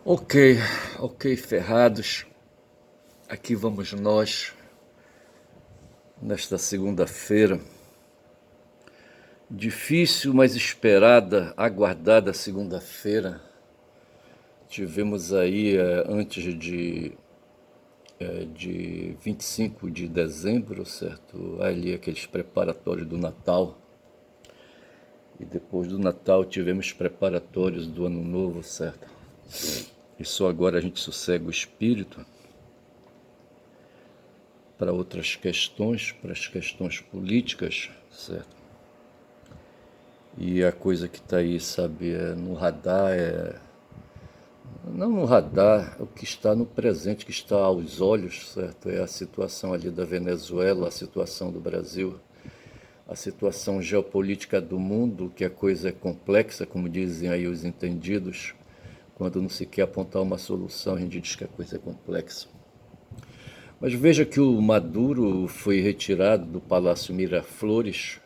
Ok, ok, ferrados. Aqui vamos nós, nesta segunda-feira. Difícil, mas esperada, aguardada segunda-feira. Tivemos aí, antes de 25 de dezembro, certo? Ali aqueles preparatórios do Natal. E depois do Natal tivemos preparatórios do Ano Novo, certo? E só agora a gente sossega o espírito para outras questões, para as questões políticas, certo? E a coisa que está aí, sabe, no radar não no radar, o que está no presente, que está aos olhos, certo? É a situação ali da Venezuela, a situação do Brasil, a situação geopolítica do mundo, que a coisa é complexa, como dizem aí os entendidos. Quando não se quer apontar uma solução, a gente diz que a coisa é complexa. Mas veja que o Maduro foi retirado do Palácio Miraflores,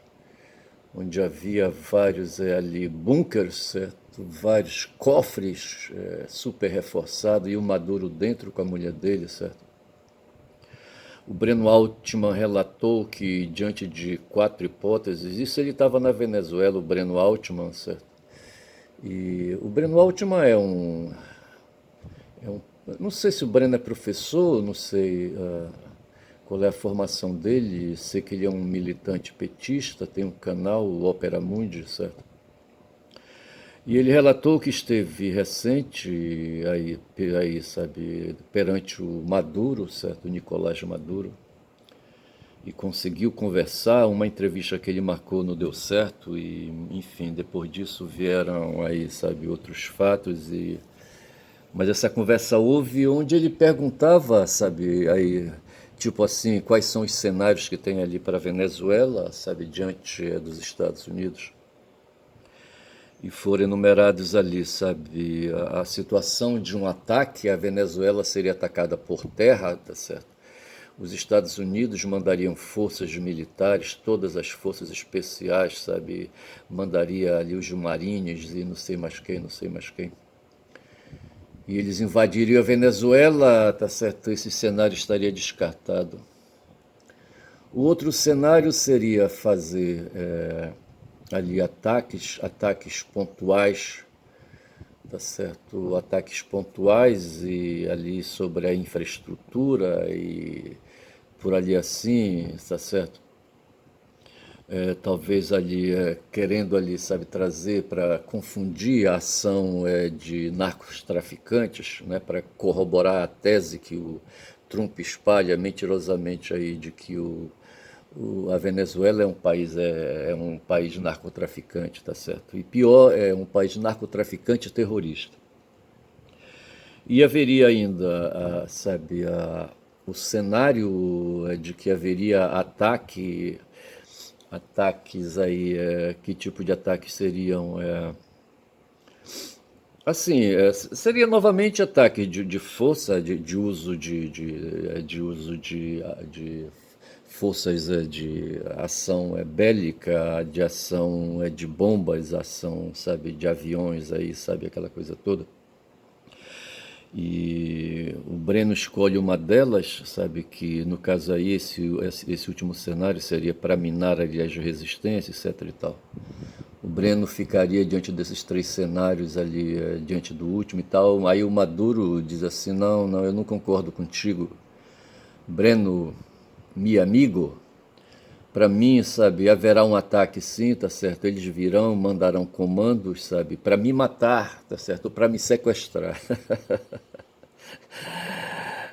onde havia vários ali bunkers, certo? Vários cofres super reforçados e o Maduro dentro com a mulher dele, certo? O Breno Altman relatou que, diante de 4 hipóteses, isso ele estava na Venezuela, o Breno Altman, certo? E o Breno Altman é um. Não sei se o Breno é professor, não sei qual é a formação dele, sei que ele é um militante petista, tem um canal, o Opera Mundi, certo? E ele relatou que esteve recente aí, sabe, perante o Maduro, certo, o Nicolás Maduro, e conseguiu conversar. Uma entrevista que ele marcou não deu certo e, enfim, depois disso vieram aí, sabe, outros fatos e mas essa conversa houve onde ele perguntava, sabe, aí, tipo assim, quais são os cenários que tem ali para a Venezuela, sabe, diante dos Estados Unidos. E foram enumerados ali, sabe, a situação de um ataque, a Venezuela seria atacada por terra, tá certo? Os Estados Unidos mandariam forças militares, todas as forças especiais, sabe, mandaria ali os marines e não sei mais quem, não sei mais quem. E eles invadiriam a Venezuela, tá certo? Esse cenário estaria descartado. O outro cenário seria fazer ali ataques pontuais, tá certo? Ataques pontuais e ali sobre a infraestrutura e por ali assim, tá certo? Talvez ali querendo ali, sabe, trazer para confundir a ação de narcotraficantes, né, para corroborar a tese que o Trump espalha mentirosamente aí de que a Venezuela é um país narcotraficante, tá certo? E pior, é um país narcotraficante terrorista. E haveria ainda, sabe, o cenário de que haveria ataques aí, que tipo de ataques seriam? Assim, seria novamente ataque de força, de uso de forças de ação bélica, de ação de bombas, ação, sabe, de aviões aí, sabe, aquela coisa toda. E o Breno escolhe uma delas, sabe, que no caso aí esse último cenário seria para minar ali as resistências, etc e tal. O Breno ficaria diante desses 3 cenários ali, diante do último e tal. Aí o Maduro diz assim, não, não, eu não concordo contigo. Breno, mi amigo, para mim, sabe, haverá um ataque sim, tá certo? Eles virão, mandarão comandos, sabe, para me matar, tá certo? Para me sequestrar.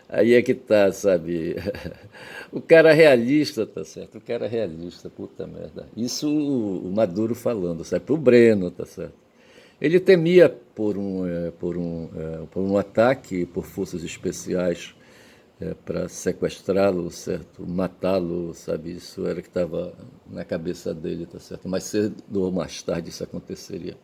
Aí é que tá, sabe? O cara realista, tá certo? O cara realista, puta merda. Isso o Maduro falando, sabe? Pro Breno, tá certo? Ele temia por um ataque por forças especiais para sequestrá-lo, certo? Matá-lo, sabe? Isso era o que estava na cabeça dele, tá certo? Mais cedo ou mais tarde isso aconteceria.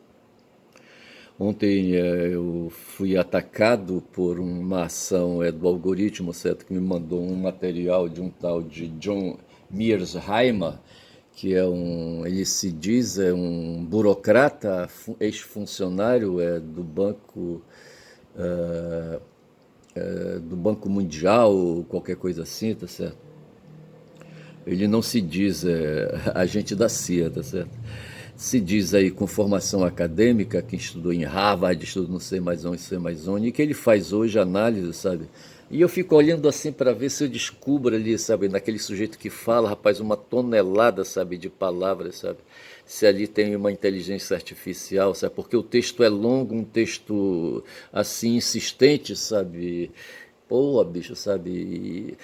Ontem eu fui atacado por uma ação do algoritmo, certo, que me mandou um material de um tal de John Mearsheimer, que ele se diz, é um burocrata, ex-funcionário do Banco, do Banco Mundial, qualquer coisa assim, tá certo? Ele não se diz agente da CIA, tá certo? Se diz aí com formação acadêmica, que estudou em Harvard, estudou não sei mais onde, sei mais onde, e que ele faz hoje análise, sabe? E eu fico olhando assim para ver se eu descubro ali, sabe, naquele sujeito que fala, rapaz, uma tonelada, sabe, de palavras, sabe? Se ali tem uma inteligência artificial, sabe? Porque o texto é longo, um texto assim insistente, sabe? Pô, bicho, sabe?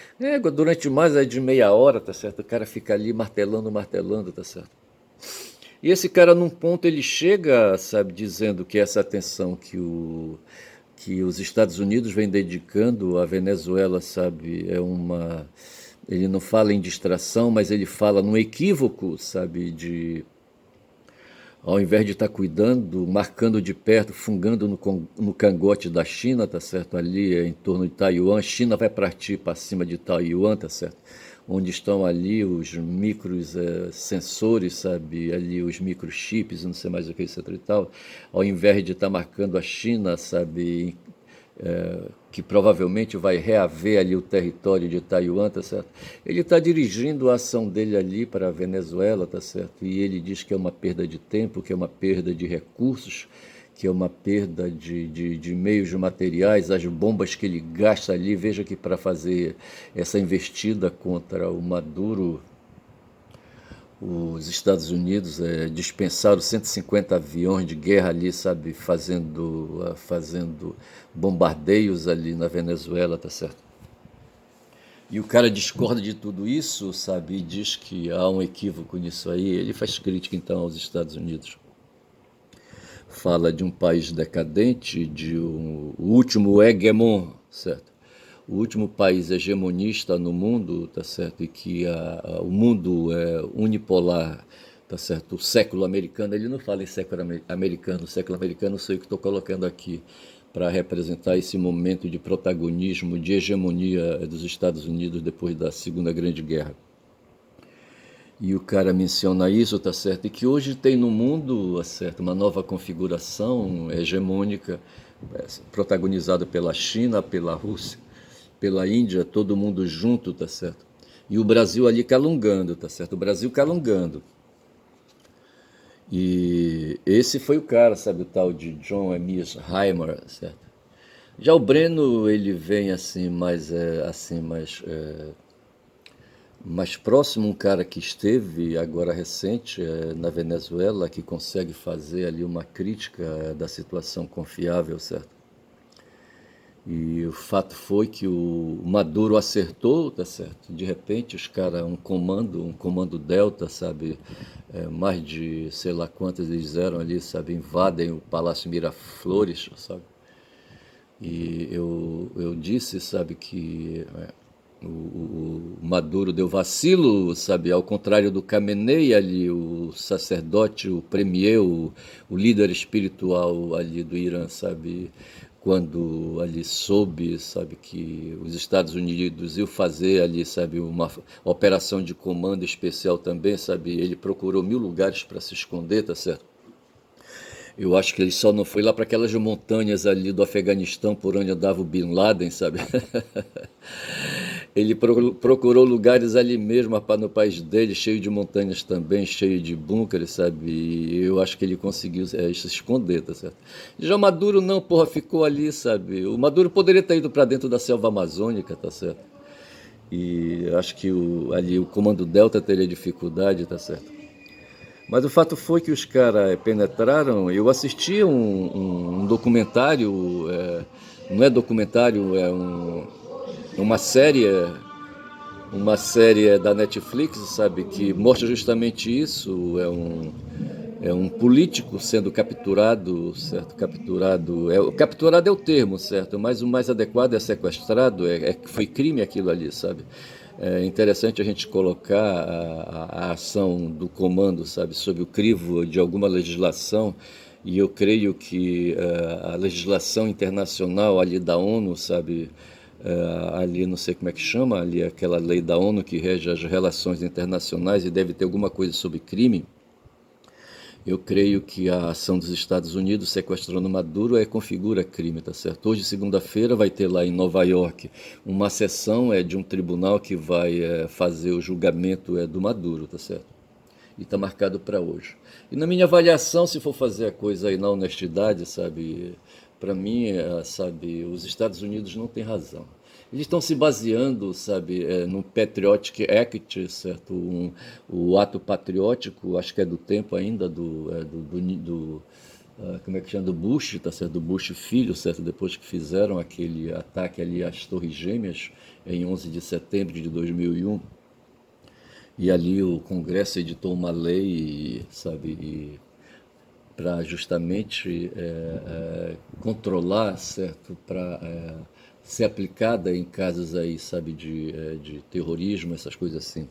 Durante mais de meia hora, tá certo? O cara fica ali martelando, martelando, tá certo? E esse cara, num ponto, ele chega, sabe, dizendo que essa atenção que os Estados Unidos vem dedicando à Venezuela, sabe, é uma. Ele não fala em distração, mas ele fala num equívoco, sabe, de ao invés de estar cuidando, marcando de perto, fungando no cangote da China, tá certo? Ali em torno de Taiwan, China vai partir para cima de Taiwan, tá certo? Onde estão ali os micros sensores, sabe? Ali os microchips, não sei mais o que, etc e tal. Ao invés de estar marcando a China, sabe? Que provavelmente vai reaver ali o território de Taiwan, tá certo? Ele está dirigindo a ação dele ali para a Venezuela, tá certo? E ele diz que é uma perda de tempo, que é uma perda de recursos, que é uma perda de meios materiais, as bombas que ele gasta ali, veja que para fazer essa investida contra o Maduro, os Estados Unidos dispensaram 150 aviões de guerra ali, sabe, fazendo bombardeios ali na Venezuela, tá certo? E o cara discorda de tudo isso, sabe, e diz que há um equívoco nisso aí. Ele faz crítica então aos Estados Unidos. Fala de um país decadente, o último hegemon, certo? O último país hegemonista no mundo, tá certo? E que o mundo é unipolar, tá certo? O século americano, ele não fala em século americano, o século americano sou eu que estou colocando aqui para representar esse momento de protagonismo, de hegemonia dos Estados Unidos depois da Segunda Grande Guerra. E o cara menciona isso, tá certo? E que hoje tem no mundo, tá certo, uma nova configuração hegemônica, protagonizada pela China, pela Rússia, pela Índia, todo mundo junto, tá certo? E o Brasil ali calungando, tá certo? O Brasil calungando. E esse foi o cara, sabe, o tal de John Amias Heimer, certo? Já o Breno, ele vem assim mais próximo, um cara que esteve agora recente na Venezuela, que consegue fazer ali uma crítica da situação confiável, certo? E o fato foi que o Maduro acertou, tá certo? De repente os caras, um comando Delta, sabe? Mais de sei lá quantos eles eram ali, sabe? Invadem o Palácio Miraflores, sabe? E eu disse, sabe, que o Maduro deu vacilo, sabe? Ao contrário do Khamenei ali, o sacerdote, o premier, o líder espiritual ali do Irã, sabe? Quando ali soube, sabe, que os Estados Unidos iam fazer ali, sabe, uma operação de comando especial também, sabe? Ele procurou 1000 lugares para se esconder, tá certo? Eu acho que ele só não foi lá para aquelas montanhas ali do Afeganistão por onde andava o Bin Laden, sabe? Ele procurou lugares ali mesmo, no país dele, cheio de montanhas também, cheio de bunkers, sabe? E eu acho que ele conseguiu se esconder, tá certo? Já o Maduro não, porra, ficou ali, sabe? O Maduro poderia ter ido para dentro da selva amazônica, tá certo? E eu acho que ali o Comando Delta teria dificuldade, tá certo? Mas o fato foi que os caras penetraram. Eu assisti um documentário, não é documentário, uma série da Netflix, sabe, que mostra justamente isso. É um político sendo capturado, certo? Capturado é o termo, certo? Mas o mais adequado é sequestrado, que foi crime aquilo ali, sabe? É interessante a gente colocar a ação do comando, sabe, sob o crivo de alguma legislação, e eu creio que a legislação internacional ali da ONU, sabe, ali não sei como é que chama, ali aquela lei da ONU que rege as relações internacionais e deve ter alguma coisa sobre crime. Eu creio que a ação dos Estados Unidos sequestrando Maduro configura crime, tá certo? Hoje, segunda-feira, vai ter lá em Nova York uma sessão de um tribunal que vai fazer o julgamento do Maduro, tá certo? E está marcado para hoje. E na minha avaliação, se for fazer a coisa aí na honestidade, sabe, para mim, sabe, os Estados Unidos não têm razão. Eles estão se baseando, sabe, no Patriotic Act, certo? O ato patriótico, acho que é do tempo ainda como é que chama, do Bush, tá certo? Do Bush filho, certo? Depois que fizeram aquele ataque ali às Torres Gêmeas em 11 de setembro de 2001. E ali o Congresso editou uma lei, sabe, para justamente controlar, certo, para ser aplicada em casos aí, sabe, de terrorismo, essas coisas assim.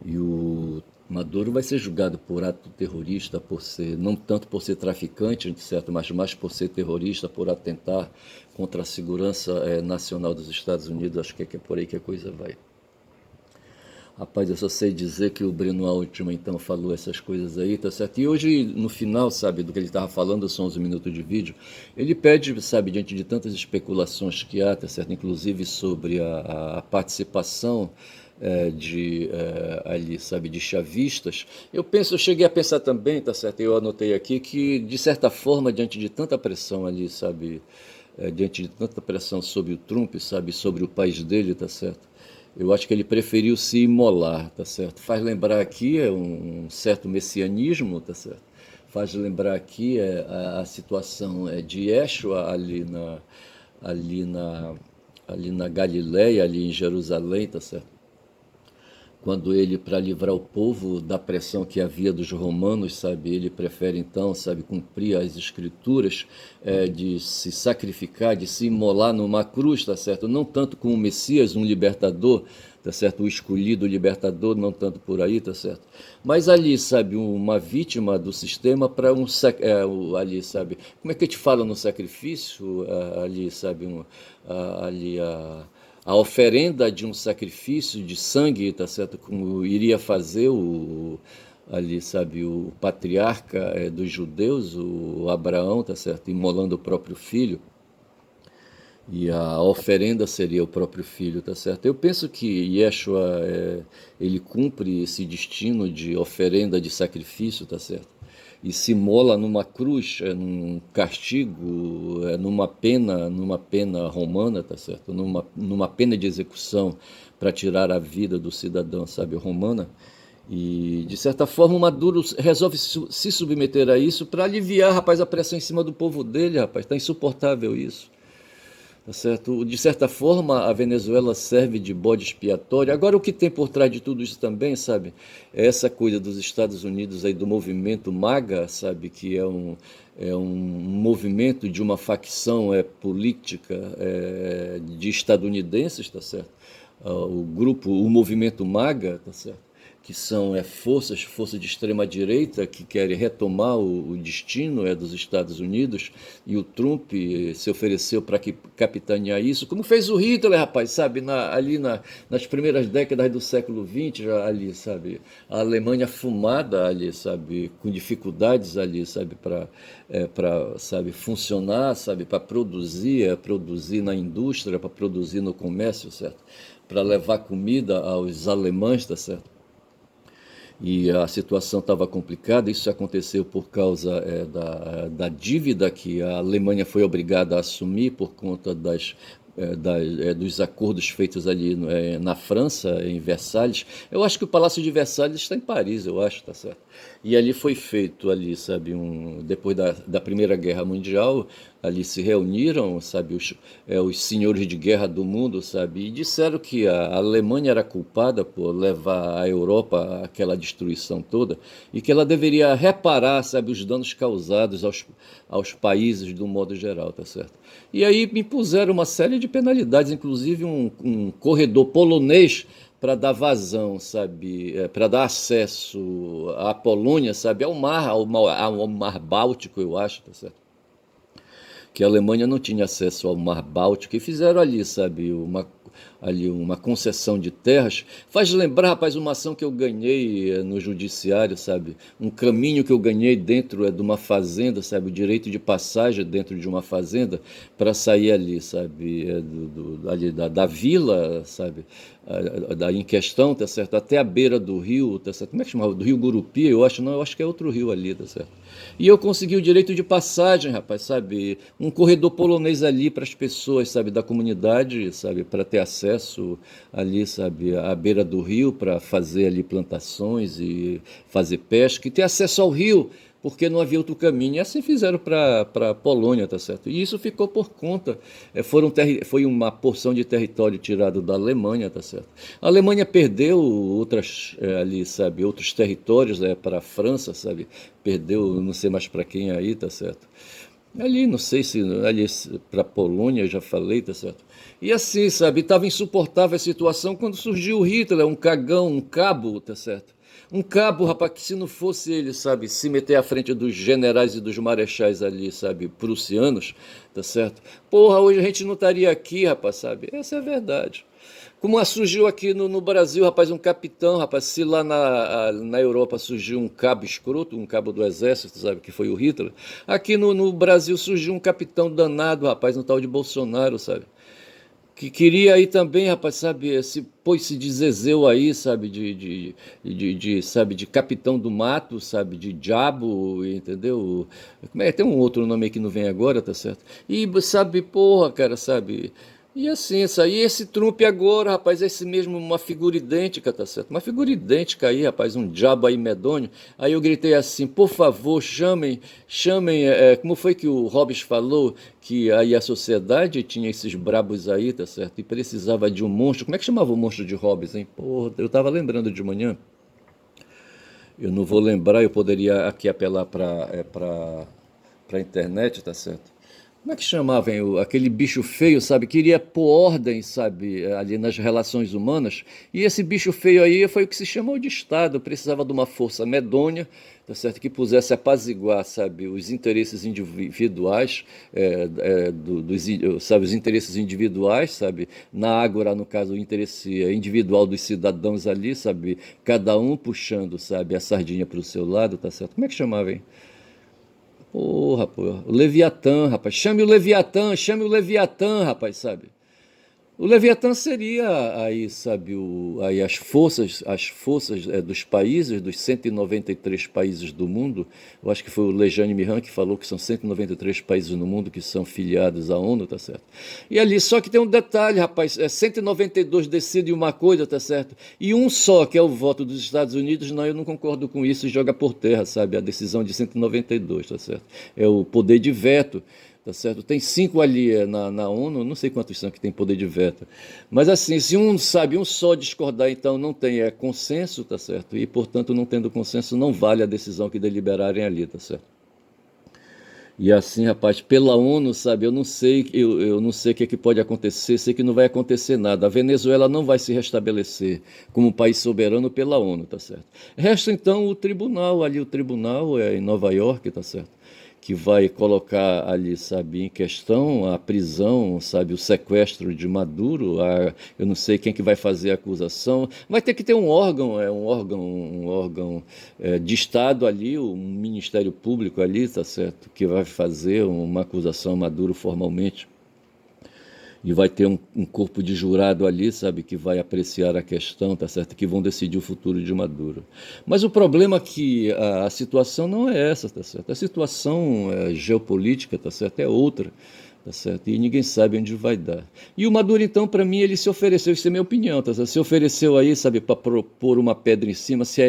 E o Maduro vai ser julgado por ato terrorista, por ser, não tanto por ser traficante, certo, mas mais por ser terrorista, por atentar contra a segurança nacional dos Estados Unidos. Acho que é por aí que a coisa vai. Rapaz, eu só sei dizer que o Breno Altman então falou essas coisas aí, tá certo? E hoje, no final, sabe, do que ele estava falando, são 11 minutos de vídeo, ele pede, sabe, diante de tantas especulações que há, tá certo? Inclusive sobre a participação ali, sabe, de chavistas. Eu cheguei a pensar também, tá certo? Eu anotei aqui que, de certa forma, diante de tanta pressão ali, sabe, diante de tanta pressão sobre o Trump, sabe, sobre o país dele, tá certo? Eu acho que ele preferiu se imolar, tá certo? Faz lembrar aqui um certo messianismo, tá certo? Faz lembrar aqui a situação de Yeshua ali na, ali na Galileia, ali em Jerusalém, tá certo? Quando ele, para livrar o povo da pressão que havia dos romanos, sabe, ele prefere então, sabe, cumprir as escrituras, de se sacrificar, de se imolar numa cruz, tá certo? Não tanto como o Messias, um libertador, tá certo? O escolhido libertador, não tanto por aí, tá certo? Mas ali, sabe, uma vítima do sistema para ali, sabe, como é que te fala no sacrifício, ali, sabe, ali a oferenda de um sacrifício de sangue, tá certo? Como iria fazer ali, sabe, o patriarca dos judeus, o Abraão, tá certo? Imolando o próprio filho. E a oferenda seria o próprio filho, tá certo? Eu penso que Yeshua, ele cumpre esse destino de oferenda de sacrifício, tá certo? E se mola numa cruz, num castigo, numa pena romana, tá certo? Numa pena de execução para tirar a vida do cidadão, sabe, romana. E, de certa forma, o Maduro resolve se submeter a isso para aliviar, rapaz, a pressão em cima do povo dele, rapaz. Está insuportável isso. Tá certo? De certa forma, a Venezuela serve de bode expiatório. Agora, o que tem por trás de tudo isso também, sabe? É essa coisa dos Estados Unidos aí, do movimento MAGA, sabe? Que é um movimento de uma facção política de estadunidenses, tá certo? O movimento MAGA, tá certo? Que são forças de extrema-direita que querem retomar o destino dos Estados Unidos, e o Trump se ofereceu para capitanear isso, como fez o Hitler, rapaz, sabe, nas primeiras décadas do século XX, já ali, sabe, a Alemanha fumada ali, sabe, com dificuldades ali, sabe, sabe, funcionar, sabe, para produzir na indústria, para produzir no comércio, certo? Para levar comida aos alemães, tá certo? E a situação estava complicada. Isso aconteceu por causa da dívida que a Alemanha foi obrigada a assumir por conta dos acordos feitos ali na França, em Versalhes. Eu acho que o Palácio de Versalhes está em Paris, eu acho, tá certo? E ali foi feito, ali, sabe, depois da Primeira Guerra Mundial, ali se reuniram, sabe, os senhores de guerra do mundo, sabe, e disseram que a Alemanha era culpada por levar a Europa àquela destruição toda e que ela deveria reparar, sabe, os danos causados aos países do modo geral, tá certo? E aí me impuseram uma série de penalidades, inclusive um corredor polonês para dar vazão, sabe, para dar acesso à Polônia, sabe, ao mar Báltico, eu acho, tá certo? Que a Alemanha não tinha acesso ao Mar Báltico, e fizeram ali, sabe, ali uma concessão de terras, faz lembrar, rapaz, uma ação que eu ganhei no judiciário, sabe? Um caminho que eu ganhei dentro de uma fazenda, sabe? O direito de passagem dentro de uma fazenda para sair ali, sabe? Ali da vila, sabe? Em questão, tá certo? Até a beira do rio, tá certo? Como é que chamava? Do rio Gurupi, eu acho, não, eu acho que é outro rio ali, tá certo? E eu consegui o direito de passagem, rapaz, sabe? Um corredor polonês ali para as pessoas, sabe, da comunidade, sabe, para ter acesso ali, sabe, à beira do rio, para fazer ali plantações e fazer pesca e ter acesso ao rio, porque não havia outro caminho. E assim fizeram para a Polônia, tá certo? E isso ficou por conta, foi uma porção de território tirado da Alemanha, tá certo? A Alemanha perdeu outras ali, sabe, outros territórios para a França, sabe? Perdeu, não sei mais para quem aí, tá certo? Ali, não sei se ali para a Polônia, eu já falei, tá certo? E assim, sabe, estava insuportável a situação quando surgiu o Hitler, um cagão, um cabo, tá certo? Um cabo, rapaz, que se não fosse ele, sabe, se meter à frente dos generais e dos marechais ali, sabe, prussianos, tá certo? Porra, hoje a gente não estaria aqui, rapaz, sabe? Essa é a verdade. Como surgiu aqui no Brasil, rapaz, um capitão, rapaz, se lá na Europa surgiu um cabo escroto, um cabo do exército, sabe, que foi o Hitler, aqui no Brasil surgiu um capitão danado, rapaz, um tal de Bolsonaro, sabe, que queria aí também, rapaz, sabe, pôs-se de Zezéu aí, sabe, sabe, de capitão do mato, sabe, de diabo, entendeu? Como é? Tem um outro nome aí que não vem agora, tá certo? E, sabe, porra, cara, sabe, e assim, isso aí, esse Trump agora, rapaz, é esse mesmo, uma figura idêntica, tá certo? Uma figura idêntica aí, rapaz, um diabo aí medonho. Aí eu gritei assim, por favor, chamem, como foi que o Hobbes falou, que aí a sociedade tinha esses brabos aí, tá certo? E precisava de um monstro. Como é que chamava o monstro de Hobbes, hein? Porra, eu tava lembrando de manhã. Eu não vou lembrar, eu poderia aqui apelar para internet, tá certo? Como é que chamava, hein, aquele bicho feio, sabe? Queria pôr ordem, sabe, ali nas relações humanas. E esse bicho feio aí foi o que se chamou de Estado. Precisava de uma força medonha, tá certo? Que pusesse apaziguar, sabe, os interesses individuais, sabe, os interesses individuais, sabe? Na Ágora, no caso, o interesse individual dos cidadãos ali, sabe? Cada um puxando, sabe, a sardinha para o seu lado, tá certo? Como é que chamava, hein? Porra, porra. O Leviatã, rapaz. Chame o Leviatã, rapaz, sabe? O Leviatã seria aí, sabe, aí as forças dos países, dos 193 países do mundo. Eu acho que foi o Lejane Mihan que falou que são 193 países no mundo que são filiados à ONU, tá certo? E ali, só que tem um detalhe, rapaz, 192 decidem uma coisa, tá certo? E um só, que é o voto dos Estados Unidos, não, eu não concordo com isso e joga por terra, sabe, a decisão de 192, tá certo? É o poder de veto. Tá certo? Tem 5 ali na ONU, não sei quantos são que tem poder de veto. Mas assim, se um só discordar, então não tem consenso, tá certo? E, portanto, não tendo consenso, não vale a decisão que deliberarem ali, tá certo? E assim, rapaz, pela ONU, sabe, eu não sei o que, é que pode acontecer, sei que não vai acontecer nada. A Venezuela não vai se restabelecer como um país soberano pela ONU, tá certo? Resta então o tribunal, ali o tribunal é em Nova York, tá certo? Que vai colocar ali, sabe, em questão a prisão, sabe, o sequestro de Maduro, eu não sei quem que vai fazer a acusação, vai ter que ter um órgão de Estado ali, um Ministério Público ali, tá certo, que vai fazer uma acusação a Maduro formalmente. E vai ter um corpo de jurado ali, sabe, que vai apreciar a questão, tá certo? Que vão decidir o futuro de Maduro. Mas o problema é que a situação não é essa, tá certo? A situação geopolítica, tá certo? É outra, tá certo? E ninguém sabe onde vai dar. E o Maduro, então, para mim, ele se ofereceu, isso é minha opinião, tá certo? Se ofereceu aí, sabe, para propor uma pedra em cima, se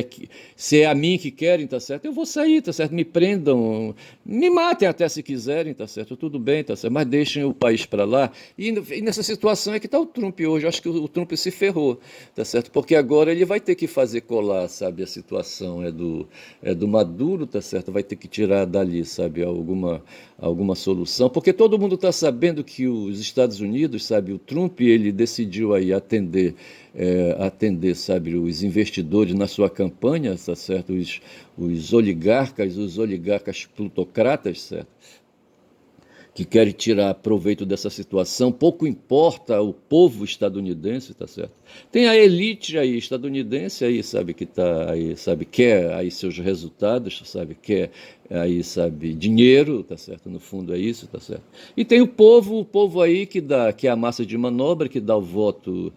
é a mim que querem, tá certo? Eu vou sair, tá certo? Me prendam, me matem até se quiserem, tá certo? Tudo bem, tá certo? Mas deixem o país para lá. E nessa situação é que está o Trump hoje. Eu acho que o Trump se ferrou, tá certo? Porque agora ele vai ter que fazer colar, sabe, a situação é do Maduro, tá certo? Vai ter que tirar dali, sabe, alguma solução, porque todo mundo está sabendo que os Estados Unidos, sabe, o Trump, ele decidiu aí atender, sabe, os investidores na sua campanha, tá certo? Os oligarcas plutocratas, certo? que querem tirar proveito dessa situação, pouco importa o povo estadunidense, tá certo? Tem a elite aí estadunidense aí, sabe, que tá aí, sabe, quer aí seus resultados, sabe, quer aí, sabe, dinheiro, tá certo? No fundo é isso, tá certo? E tem o povo aí que dá, que é a massa de manobra, que dá o voto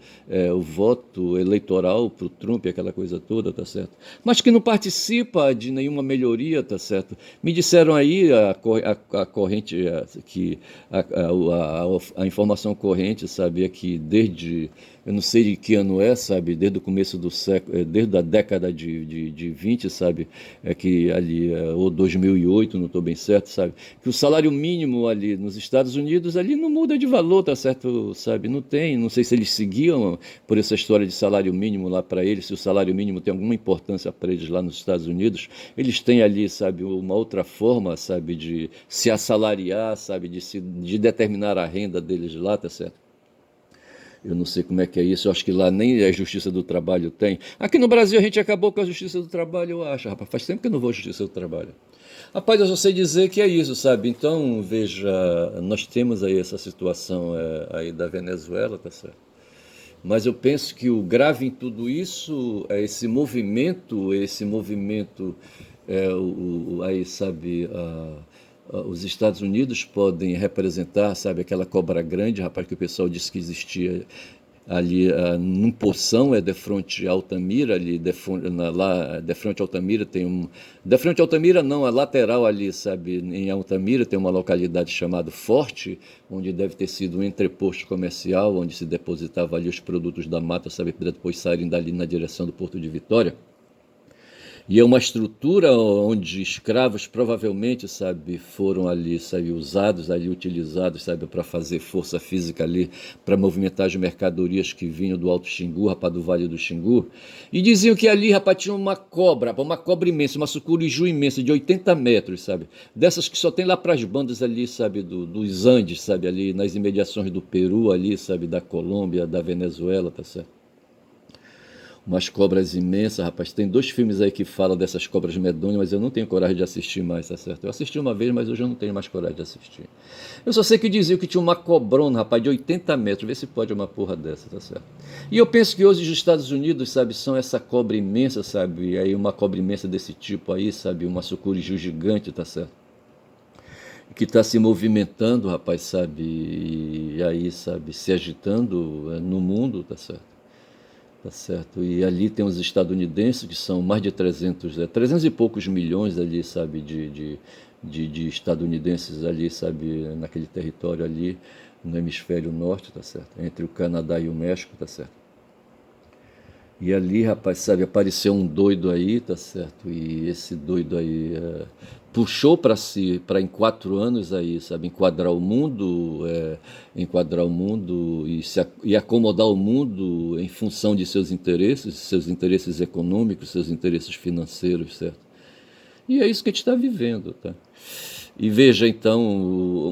eleitoral pro Trump, aquela coisa toda, tá certo? Mas que não participa de nenhuma melhoria, tá certo? Me disseram aí a corrente, a informação corrente, sabe, é que desde, eu não sei de que ano é, sabe, desde o começo do século, desde a década de 20, sabe, é que ali, ou 2008, não estou bem certo, sabe, que o salário mínimo ali nos Estados Unidos, ali não muda de valor, tá certo, sabe, não tem, não sei se eles seguiam por essa história de salário mínimo lá para eles, se o salário mínimo tem alguma importância para eles lá nos Estados Unidos, eles têm ali, sabe, uma outra forma, sabe, de se assalariar, sabe, de determinar a renda deles lá, tá certo? Eu não sei como é que é isso, eu acho que lá nem a Justiça do Trabalho tem. Aqui no Brasil a gente acabou com a Justiça do Trabalho, eu acho, rapaz. Faz tempo que eu não vou à Justiça do Trabalho. Rapaz, eu só sei dizer que é isso, sabe? Então, veja, nós temos aí essa situação aí da Venezuela, tá certo? Mas eu penso que o grave em tudo isso é esse movimento, aí, sabe, os Estados Unidos podem representar, sabe, aquela cobra grande, rapaz, que o pessoal disse que existia ali num poção, de fronte a Altamira, ali lá de fronte a Altamira tem de frente a Altamira não, a lateral ali, sabe, em Altamira tem uma localidade chamada Forte, onde deve ter sido um entreposto comercial, onde se depositava ali os produtos da mata, sabe, para depois saírem dali na direção do Porto de Vitória. E é uma estrutura onde escravos provavelmente, sabe, foram ali, sabe, usados, ali utilizados, sabe, para fazer força física ali, para movimentar as mercadorias que vinham do Alto Xingu, rapaz, do Vale do Xingu. E diziam que ali, rapaz, tinha uma cobra imensa, uma sucuriju imensa, de 80 metros, sabe, dessas que só tem lá para as bandas ali, sabe, dos Andes, sabe, ali nas imediações do Peru, ali, sabe, da Colômbia, da Venezuela, tá certo? Umas cobras imensas, rapaz. Tem dois filmes aí que falam dessas cobras medonhas, mas eu não tenho coragem de assistir mais, tá certo? Eu assisti uma vez, mas hoje eu não tenho mais coragem de assistir. Eu só sei que diziam que tinha uma cobrona, rapaz, de 80 metros. Vê se pode uma porra dessa, tá certo? E eu penso que hoje os Estados Unidos, sabe, são essa cobra imensa, sabe? E aí uma cobra imensa desse tipo aí, sabe? Uma sucuriju gigante, tá certo? Que está se movimentando, rapaz, sabe? E aí, sabe, se agitando no mundo, tá certo? Tá certo. E ali tem os estadunidenses, que são mais de 300 e poucos milhões ali, sabe, de estadunidenses ali, sabe, naquele território ali, no hemisfério norte, tá certo? Entre o Canadá e o México, tá certo? E ali, rapaz, sabe, apareceu um doido aí, tá certo? E esse doido aí puxou para si, para em 4 anos aí, sabe, enquadrar o mundo e acomodar o mundo em função de seus interesses econômicos, seus interesses financeiros, certo? E é isso que a gente está vivendo, tá? E veja então,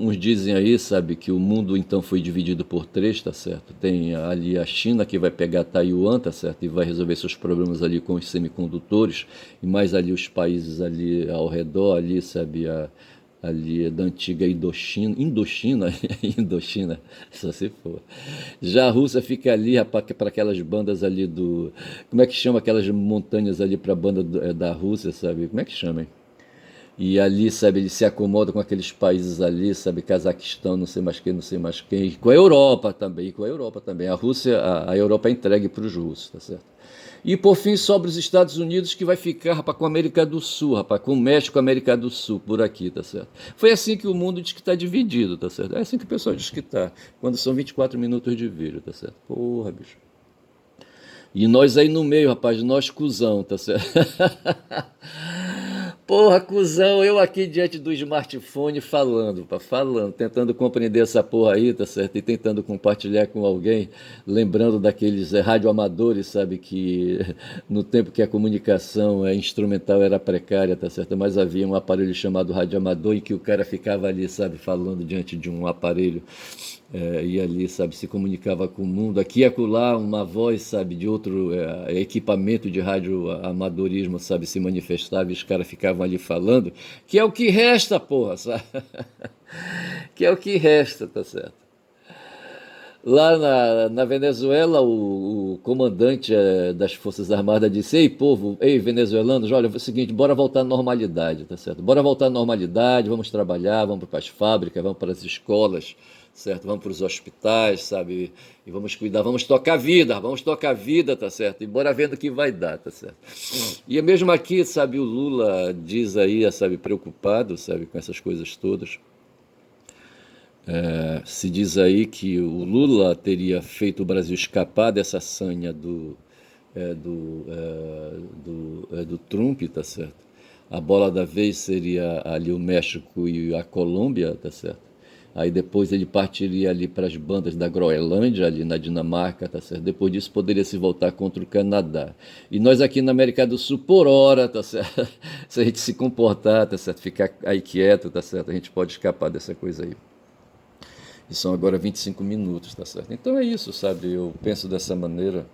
uns dizem aí, sabe, que o mundo então foi dividido por três, tá certo? Tem ali a China que vai pegar Taiwan, tá certo? E vai resolver seus problemas ali com os semicondutores, e mais ali os países ali ao redor, ali, sabe, ali da antiga Indochina, só se for. Já a Rússia fica ali, para aquelas bandas ali como é que chama aquelas montanhas ali para a banda da Rússia, sabe? Como é que chama, hein? E ali, sabe, ele se acomoda com aqueles países ali, sabe, Cazaquistão, não sei mais quem, não sei mais quem, e com a Europa também, e com a Europa também. A Rússia, a Europa é entregue para os russos, tá certo? E por fim sobra os Estados Unidos, que vai ficar, rapaz, com a América do Sul, rapaz, com o México, América do Sul, por aqui, tá certo? Foi assim que o mundo diz que está dividido, tá certo? É assim que o pessoal diz que está, quando são 24 minutos de vídeo, tá certo? Porra, bicho. E nós aí no meio, rapaz, nós cuzão, tá certo? Porra, cuzão, eu aqui diante do smartphone falando, pá, falando, tentando compreender essa porra aí, tá certo? E tentando compartilhar com alguém, lembrando daqueles radioamadores, sabe? Que no tempo que a comunicação instrumental era precária, tá certo? Mas havia um aparelho chamado radioamador em que o cara ficava ali, sabe? Falando diante de um aparelho. E ali, sabe, se comunicava com o mundo. Aqui e acolá, uma voz, sabe, de outro equipamento de radioamadorismo, sabe, se manifestava e os caras ficavam ali falando, que é o que resta, porra, sabe? Que é o que resta, tá certo? Lá na Venezuela, o comandante das Forças Armadas disse: Ei, povo, ei, venezuelanos, olha, é o seguinte, bora voltar à normalidade, tá certo? Bora voltar à normalidade, vamos trabalhar, vamos para as fábricas, vamos para as escolas, certo? Vamos para os hospitais, sabe? E vamos cuidar, vamos tocar a vida, tá certo? E bora vendo o que vai dar, tá certo? E mesmo aqui, sabe, o Lula diz aí, sabe, preocupado, sabe, com essas coisas todas. Se diz aí que o Lula teria feito o Brasil escapar dessa sanha do Trump, tá certo? A bola da vez seria ali o México e a Colômbia, tá certo? Aí depois ele partiria ali para as bandas da Groenlândia, ali na Dinamarca, tá certo? Depois disso poderia se voltar contra o Canadá. E nós aqui na América do Sul, por hora, tá certo? Se a gente se comportar, tá certo? Ficar aí quieto, tá certo? A gente pode escapar dessa coisa aí. E são agora 25 minutos, tá certo? Então é isso, sabe? Eu penso dessa maneira.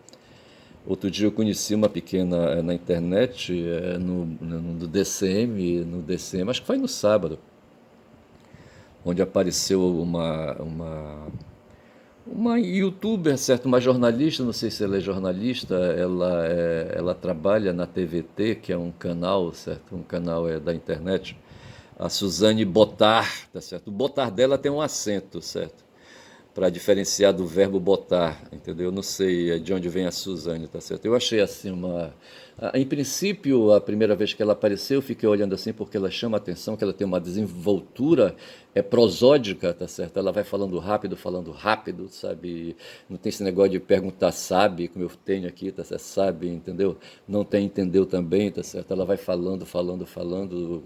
Outro dia eu conheci uma pequena na internet, no DCM, acho que foi no sábado, onde apareceu uma youtuber, certo? Uma jornalista, não sei se ela é jornalista, ela trabalha na TVT, que é um canal, certo? Um canal da internet, a Suzane Botar, tá certo? O botar dela tem um acento, certo? Para diferenciar do verbo botar, entendeu? Eu não sei de onde vem a Suzane, tá certo? Eu achei assim uma. Em princípio, a primeira vez que ela apareceu, eu fiquei olhando assim porque ela chama a atenção, que ela tem uma desenvoltura prosódica, tá certo? Ela vai falando rápido, sabe? Não tem esse negócio de perguntar sabe, como eu tenho aqui, tá certo? Sabe, entendeu? Não tem entendeu também, tá certo? Ela vai falando,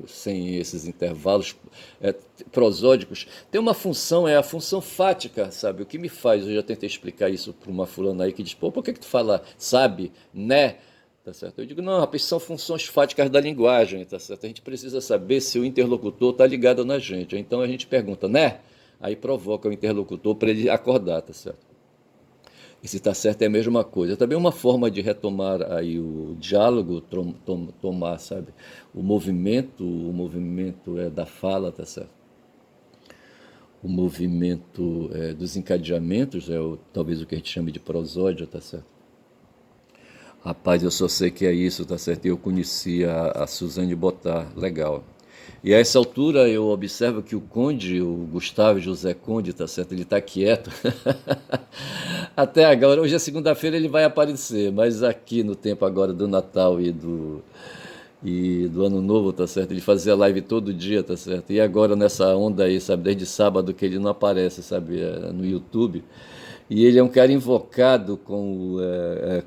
sem esses intervalos prosódicos. Tem uma função, é a função fática, sabe? O que me faz, eu já tentei explicar isso para uma fulana aí que diz, pô, por que tu fala sabe, né? Tá certo? Eu digo, não, rapaz, são funções fáticas da linguagem, tá certo? A gente precisa saber se o interlocutor está ligado na gente. Então a gente pergunta, né? Aí provoca o interlocutor para ele acordar, tá certo? E se está certo é a mesma coisa. Também uma forma de retomar aí o diálogo, tomar, sabe, o movimento da fala, tá certo? O movimento dos encadeamentos, talvez o que a gente chame de prosódia, tá certo? Rapaz, eu só sei que é isso, tá certo? Eu conheci a Suzane Botar, legal. E a essa altura eu observo que o Conde, o Gustavo José Conde, tá certo? Ele está quieto. Até agora, hoje é segunda-feira, ele vai aparecer, mas aqui no tempo agora do Natal e do Ano Novo, tá certo? Ele fazia live todo dia, tá certo? E agora nessa onda aí, sabe, desde sábado que ele não aparece, sabe, no YouTube. E ele é um cara invocado com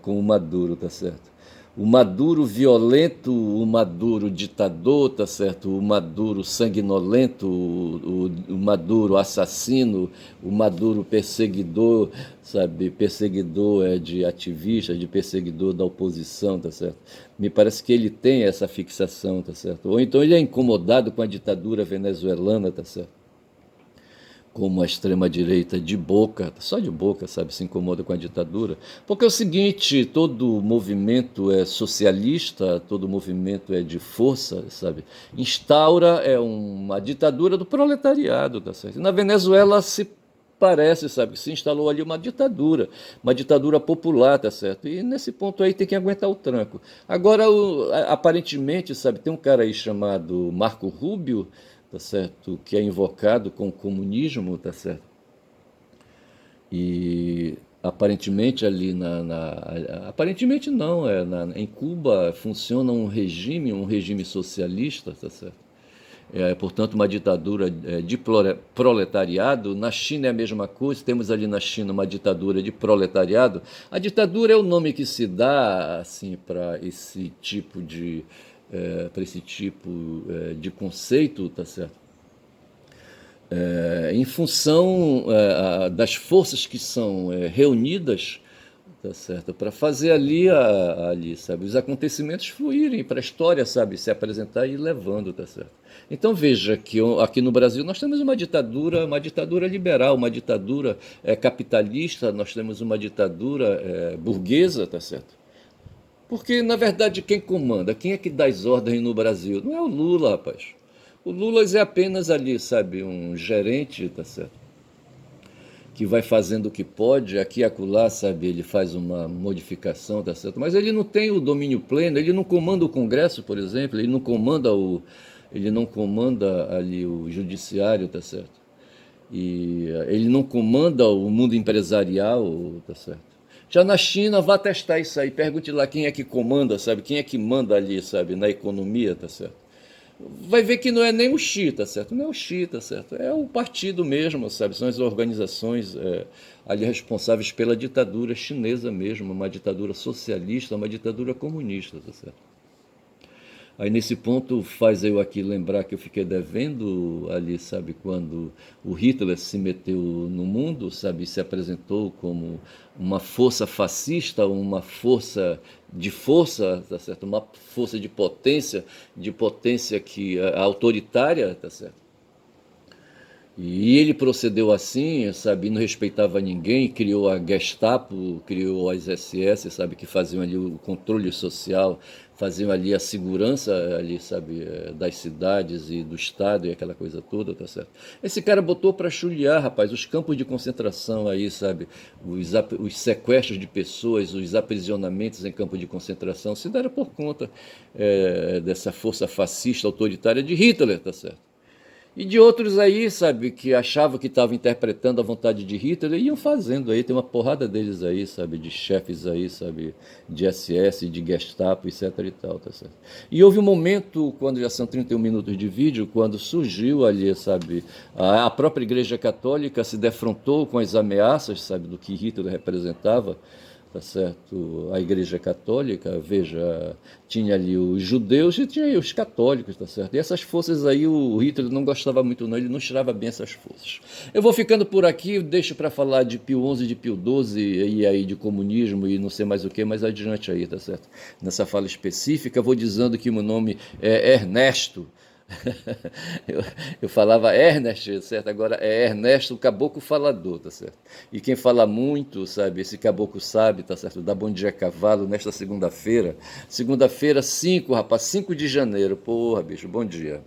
o Maduro, tá certo? O Maduro violento, o Maduro ditador, tá certo? O Maduro sanguinolento, o Maduro assassino, o Maduro perseguidor, sabe? Perseguidor de ativista, de perseguidor da oposição, tá certo? Me parece que ele tem essa fixação, tá certo? Ou então ele é incomodado com a ditadura venezuelana, tá certo? Como a extrema-direita de boca, só de boca, sabe, se incomoda com a ditadura. Porque é o seguinte, todo movimento é socialista, todo movimento é de força, sabe, instaura uma ditadura do proletariado, tá certo? E na Venezuela se parece, sabe, que se instalou ali uma ditadura popular, tá certo? E nesse ponto aí tem que aguentar o tranco. Agora, aparentemente, sabe, tem um cara aí chamado Marco Rubio, tá certo? Que é invocado com o comunismo, tá certo? E aparentemente aparentemente não, em Cuba funciona um regime socialista, tá certo? Portanto, uma ditadura de proletariado. Na China é a mesma coisa, temos ali na China uma ditadura de proletariado. A ditadura é o nome que se dá assim para esse tipo de conceito, tá certo? Em função das forças que são reunidas, tá certo, para fazer ali, sabe, os acontecimentos fluírem para a história, sabe, se apresentar e ir levando, tá certo. Então veja que aqui no Brasil nós temos uma ditadura liberal, uma ditadura capitalista, nós temos uma ditadura burguesa, tá certo. Porque, na verdade, quem comanda, quem é que dá as ordens no Brasil? Não é o Lula, rapaz. O Lula é apenas ali, sabe, um gerente, tá certo? Que vai fazendo o que pode, aqui e acolá, sabe, ele faz uma modificação, tá certo? Mas ele não tem o domínio pleno, ele não comanda o Congresso, por exemplo, ele não comanda ali o judiciário, tá certo? E ele não comanda o mundo empresarial, tá certo? Já na China, vá testar isso aí, pergunte lá quem é que comanda, sabe? Quem é que manda ali, sabe, na economia, tá certo? Vai ver que não é nem o Xi, tá certo? Não é o Xi, tá certo? É o partido mesmo, sabe? São as organizações ali responsáveis pela ditadura chinesa mesmo, uma ditadura socialista, uma ditadura comunista, tá certo? Aí nesse ponto faz eu aqui lembrar que eu fiquei devendo ali, sabe, quando o Hitler se meteu no mundo, sabe, se apresentou como uma força fascista, uma força, tá certo? Uma força de potência que autoritária, tá certo? E ele procedeu assim, sabe, não respeitava ninguém, criou a Gestapo, criou as SS, sabe, que faziam ali o controle social, faziam ali a segurança ali, sabe, das cidades e do estado e aquela coisa toda, tá certo? Esse cara botou para chulear, rapaz, os campos de concentração aí, sabe, os sequestros de pessoas, os aprisionamentos em campo de concentração, se deram por conta dessa força fascista autoritária de Hitler, tá certo? E de outros aí, sabe, que achavam que estavam interpretando a vontade de Hitler, e iam fazendo aí, tem uma porrada deles aí, sabe, de chefes aí, sabe, de SS, de Gestapo, etc e tal, tá certo? E houve um momento, quando já são 31 minutos de vídeo, quando surgiu ali, sabe, a própria Igreja Católica se defrontou com as ameaças, sabe, do que Hitler representava, tá certo? A Igreja Católica, veja, tinha ali os judeus e tinha aí os católicos, tá certo? E essas forças aí o Hitler não gostava muito não, ele não tirava bem essas forças. Eu vou ficando por aqui, deixo para falar de Pio XI, de Pio XII e aí de comunismo e não sei mais o que, mais adiante aí, tá certo? Nessa fala específica, vou dizendo que meu nome é Ernesto. eu, eu falava Ernest, certo? Agora é Ernesto, o caboclo falador, tá certo? E quem fala muito, sabe? Esse caboclo sabe, tá certo? Dá bom dia a cavalo nesta segunda-feira. Segunda-feira, 5, rapaz, 5 de janeiro. Porra, bicho, bom dia.